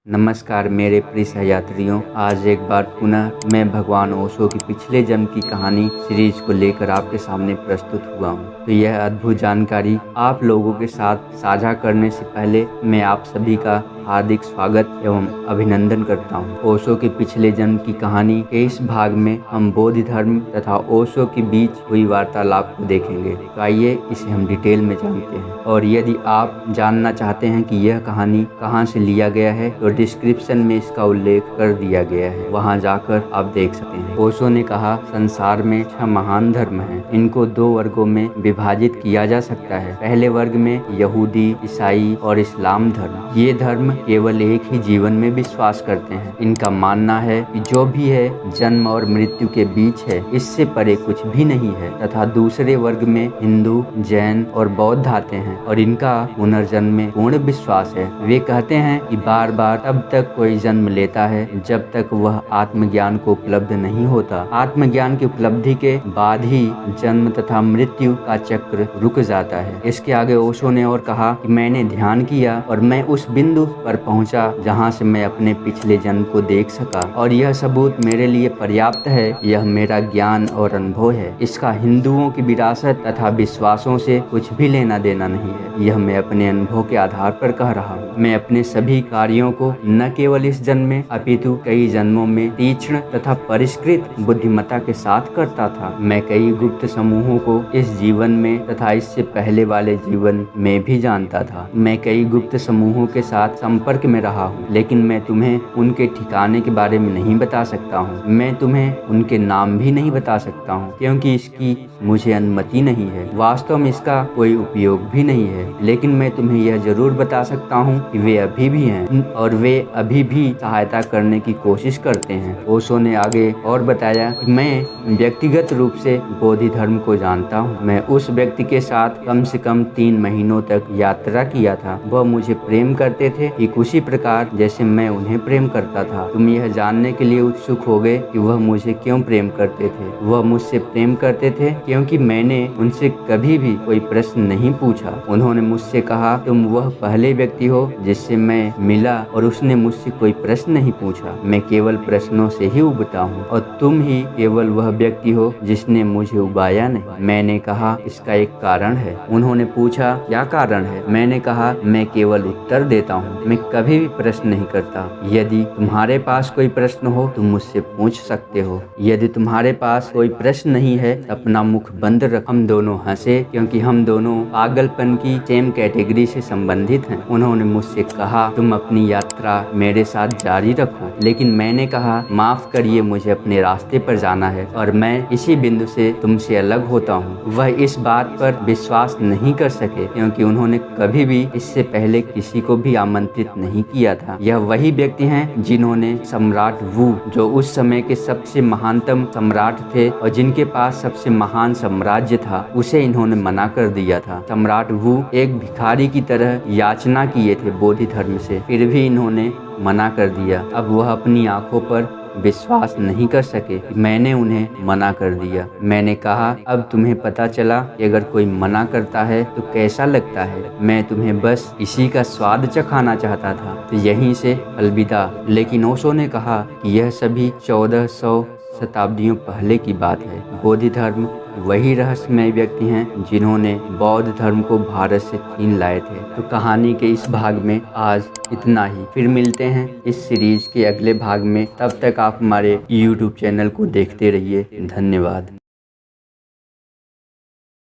नमस्कार मेरे प्रिय सहयात्रियों, आज एक बार पुनः मैं भगवान ओशो की पिछले जन्म की कहानी सीरीज को लेकर आपके सामने प्रस्तुत हुआ हूँ। तो यह अद्भुत जानकारी आप लोगों के साथ साझा करने से पहले मैं आप सभी का हार्दिक स्वागत एवं अभिनंदन करता हूँ। ओशो के पिछले जन्म की कहानी के इस भाग में हम बौद्ध धर्म तथा ओशो के बीच हुई वार्तालाप को देखेंगे। तो आइए इसे हम डिटेल में जानते हैं। और यदि आप जानना चाहते हैं कि यह कहानी कहाँ से लिया गया है तो डिस्क्रिप्शन में इसका उल्लेख कर दिया गया है, वहां जाकर आप देख सकते हैं। ओशो ने कहा, संसार में 6 महान धर्म हैं। इनको 2 वर्गों में विभाजित किया जा सकता है। पहले वर्ग में यहूदी, ईसाई और इस्लाम धर्म। ये धर्म केवल एक ही जीवन में विश्वास करते हैं। इनका मानना है कि जो भी है जन्म और मृत्यु के बीच है, इससे परे कुछ भी नहीं है। तथा दूसरे वर्ग में हिंदू, जैन और बौद्ध आते हैं और इनका पुनर्जन्म में पूर्ण विश्वास है। वे कहते हैं कि बार बार तब तक कोई जन्म लेता है जब तक वह आत्मज्ञान को उपलब्ध नहीं होता। आत्मज्ञान की उपलब्धि के बाद ही जन्म तथा मृत्यु का चक्र रुक जाता है। इसके आगे ओशो ने और कहा कि मैंने ध्यान किया और मैं उस बिंदु पर पहुंचा जहां से मैं अपने पिछले जन्म को देख सका, और यह सबूत मेरे लिए पर्याप्त है। यह मेरा ज्ञान और अनुभव है। इसका हिंदुओं की विरासत तथा विश्वासों से कुछ भी लेना देना नहीं है। यह मैं अपने अनुभव के आधार पर कह रहा हूँ। मैं अपने सभी कार्यों को न केवल इस जन्म में अपितु कई जन्मों में तीक्ष्ण तथा परिष्कृत बुद्धिमत्ता के साथ करता था। मैं कई गुप्त समूहों को इस जीवन में तथा इससे पहले वाले जीवन में भी जानता था। मैं कई गुप्त समूहों के साथ संपर्क में रहा हूँ, लेकिन मैं तुम्हें उनके ठिकाने के बारे में नहीं बता सकता हूँ। मैं तुम्हें उनके नाम भी नहीं बता सकता हूँ, क्योंकि इसकी मुझे अनुमति नहीं है। वास्तव में इसका कोई उपयोग भी नहीं है, लेकिन मैं तुम्हें यह जरूर बता सकता हूँ कि वे अभी भी हैं और वे अभी भी सहायता करने की कोशिश करते हैं। ओशो ने आगे और बताया कि मैं व्यक्तिगत रूप से बोधि धर्म को जानता हूँ। मैं उस व्यक्ति के साथ कम से कम 3 महीनों तक यात्रा किया था। वह मुझे प्रेम करते थे ठीक उसी प्रकार जैसे मैं उन्हें प्रेम करता था। तुम यह जानने के लिए उत्सुक हो गए कि वह मुझे क्यों प्रेम करते थे। वह मुझसे प्रेम करते थे क्योंकि मैंने उनसे कभी भी कोई प्रश्न नहीं पूछा। उन्होंने मुझसे कहा, तुम वह पहले व्यक्ति हो जिससे मैं मिला और उसने मुझसे कोई प्रश्न नहीं पूछा। मैं केवल प्रश्नों से ही उबता हूँ और तुम ही केवल वह व्यक्ति हो जिसने मुझे उबाया नहीं। मैंने कहा, इसका एक कारण है। उन्होंने पूछा, क्या कारण है? मैंने कहा, मैं केवल उत्तर देता हूँ, मैं कभी भी प्रश्न नहीं करता। यदि तुम्हारे पास कोई प्रश्न हो तुम मुझसे पूछ सकते हो। यदि तुम्हारे पास कोई प्रश्न नहीं है अपना मुख बंद रख। हम दोनों हंसे क्योंकि हम दोनों पागलपन की सेम कैटेगरी से संबंधित हैं। उन्होंने मुझसे कहा, तुम अपनी यात्रा मेरे साथ जारी रखो। लेकिन मैंने कहा, माफ करिए, मुझे अपने रास्ते पर जाना है और मैं इसी बिंदु से तुमसे अलग होता हूँ। वह इस बात पर विश्वास नहीं कर सके क्योंकि उन्होंने कभी भी इससे पहले किसी को भी आमंत्रित नहीं किया था। यह वही व्यक्ति हैं जिन्होंने सम्राट वू, जो उस समय के सबसे महानतम सम्राट थे और जिनके पास सबसे महान साम्राज्य था, उसे इन्होंने मना कर दिया था। सम्राट वू एक भिखारी की तरह याचना किए थे बोधि धर्म से, फिर भी इन्होंने मना कर दिया। अब वह अपनी आंखों पर विश्वास नहीं कर सके। मैंने उन्हें मना कर दिया। मैंने कहा, अब तुम्हें पता चला कि अगर कोई मना करता है तो कैसा लगता है। मैं तुम्हें बस इसी का स्वाद चखाना चाहता था। तो यहीं से अलविदा। लेकिन ओशो ने कहा कि यह सभी 1400 शताब्दियों पहले की बात है। बोधि धर्म वही रहस्यमय व्यक्ति हैं जिन्होंने बौद्ध धर्म को भारत से छीन लाए थे। तो कहानी के इस भाग में आज इतना ही। फिर मिलते हैं इस सीरीज के अगले भाग में। तब तक आप हमारे YouTube चैनल को देखते रहिए। धन्यवाद।